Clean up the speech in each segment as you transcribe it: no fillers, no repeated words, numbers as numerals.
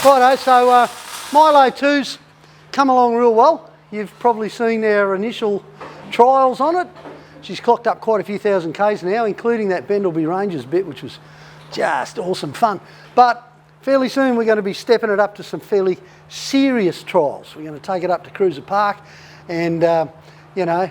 Righto, so Milo 2's come along real well. You've probably seen our initial trials on it. She's clocked up quite a few thousand Ks now, including that Bendelby Ranges bit, which was just awesome fun. But fairly soon we're going to be stepping it up to some fairly serious trials. We're going to take it up to Cruiser Park and, you know,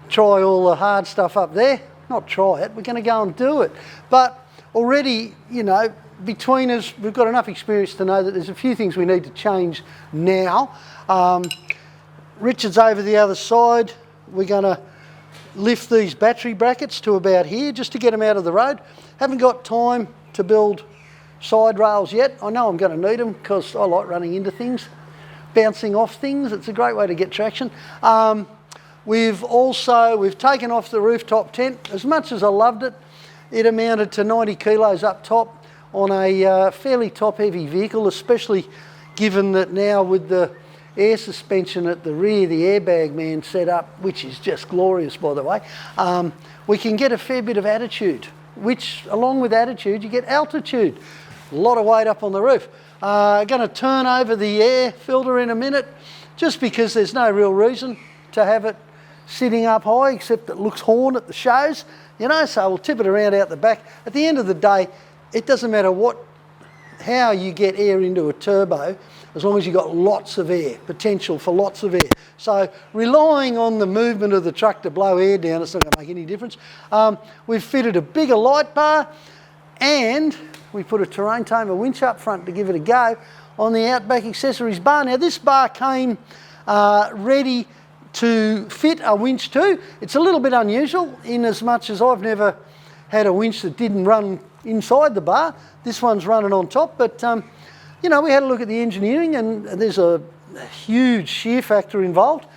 try all the hard stuff up there. Not try it, we're going to go and do it. But already, you know, between us, we've got enough experience to know that there's a few things we need to change now. Richard's over the other side. We're going to lift these battery brackets to about here just to get them out of the road. Haven't got time to build side rails yet. I know I'm going to need them because I like running into things, bouncing off things. It's a great way to get traction. We've taken off the rooftop tent. As much as I loved it, it amounted to 90 kilos up top on a fairly top-heavy vehicle, especially given that now with the air suspension at the rear, the airbag man set up, which is just glorious, by the way, we can get a fair bit of attitude, which, along with attitude, you get altitude. A lot of weight up on the roof. Going to turn over the air filter in a minute, just because there's no real reason to have it sitting up high, except it looks horn at the shows, you know, so we'll tip it around out the back. At the end of the day, it doesn't matter how you get air into a turbo, as long as you've got lots of air, potential for lots of air. So relying on the movement of the truck to blow air down, it's not going to make any difference. We've fitted a bigger light bar and we put a Terrain Tamer winch up front to give it a go on the Outback Accessories bar. Now this bar came ready to fit a winch too. It's a little bit unusual in as much as I've never had a winch that didn't run inside the bar. This one's running on top, but you know, we had a look at the engineering and there's a huge shear factor involved.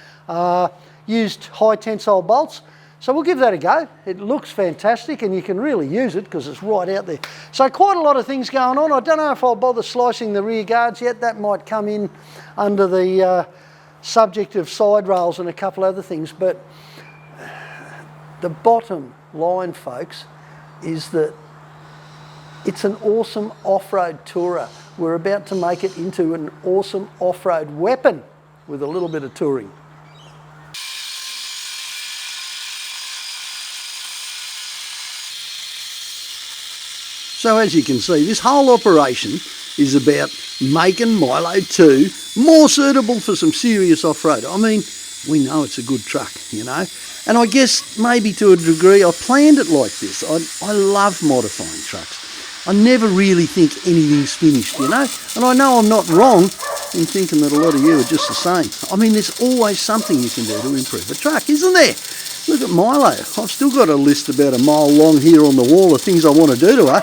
Used high tensile bolts, so we'll give that a go. It looks fantastic and you can really use it because it's right out there. So quite a lot of things going on. I don't know if I'll bother slicing the rear guards yet. That might come in under the subject of side rails and a couple other things, but the bottom line, folks, is that it's an awesome off-road tourer. We're about to make it into an awesome off-road weapon with a little bit of touring. So as you can see, this whole operation is about making Milo 2 more suitable for some serious off-road. I mean, we know it's a good truck, you know, and I guess maybe to a degree I planned it like this. I love modifying trucks. I never really think anything's finished, you know, and I know I'm not wrong in thinking that a lot of you are just the same. I mean, there's always something you can do to improve a truck, isn't there? Look at Milo. I've still got a list about a mile long here on the wall of things I want to do to her.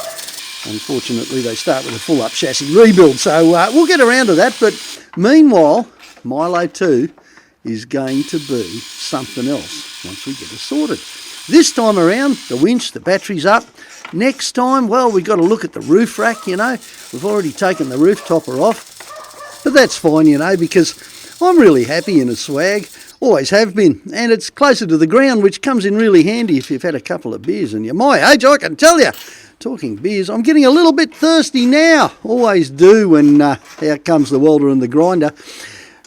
Unfortunately, they start with a full-up chassis rebuild, so we'll get around to that. But meanwhile, Milo 2 is going to be something else once we get it sorted. This time around, the winch, the battery's up. Next time, well, we've got to look at the roof rack, you know. We've already taken the roof topper off, but that's fine, you know, because I'm really happy in a swag. Always have been, and it's closer to the ground, which comes in really handy if you've had a couple of beers and you're my age, I can tell you. Talking beers, I'm getting a little bit thirsty now. Always do when out comes the welder and the grinder.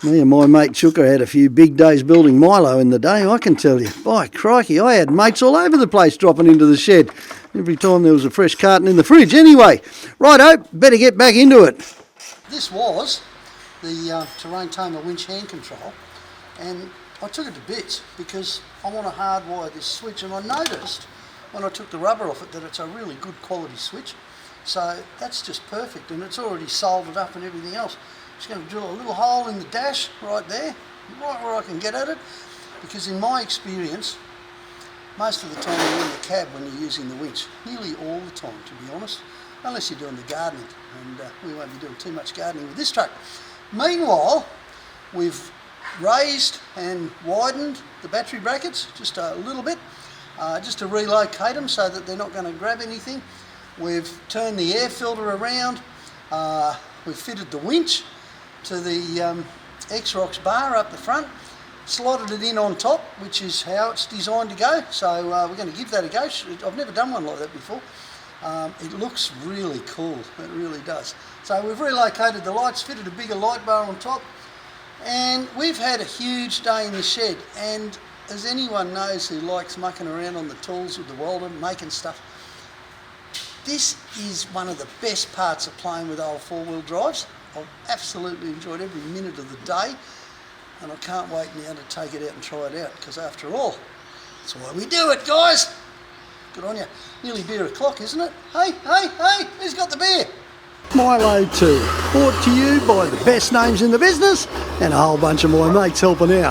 Me and my mate Chuka had a few big days building Milo in the day, I can tell you. By crikey, I had mates all over the place dropping into the shed every time there was a fresh carton in the fridge. Anyway, righto, better get back into it. This was the Terrain Tamer winch hand control, and I took it to bits because I want to hardwire this switch, and I noticed when I took the rubber off it that it's a really good quality switch. So that's just perfect, and it's already soldered up and everything else. Just going to drill a little hole in the dash right there, right where I can get at it, because in my experience, most of the time you're in the cab when you're using the winch, nearly all the time, to be honest, unless you're doing the gardening, and we won't be doing too much gardening with this truck. Meanwhile, we've raised and widened the battery brackets just a little bit, just to relocate them so that they're not going to grab anything. We've turned the air filter around, we've fitted the winch to the XROX bar up the front, slotted it in on top, which is how it's designed to go, so we're going to give that a go. I've never done one like that before. It looks really cool, it really does. So we've relocated the lights, fitted a bigger light bar on top, and we've had a huge day in the shed. And as anyone knows who likes mucking around on the tools with the welder, making stuff, this is one of the best parts of playing with old four-wheel drives. I've absolutely enjoyed every minute of the day, and I can't wait now to take it out and try it out, because after all, that's why we do it, guys. Good on you. Nearly beer o'clock, isn't it? Hey, who's got the beer? Milo 2, brought to you by the best names in the business and a whole bunch of my mates helping out.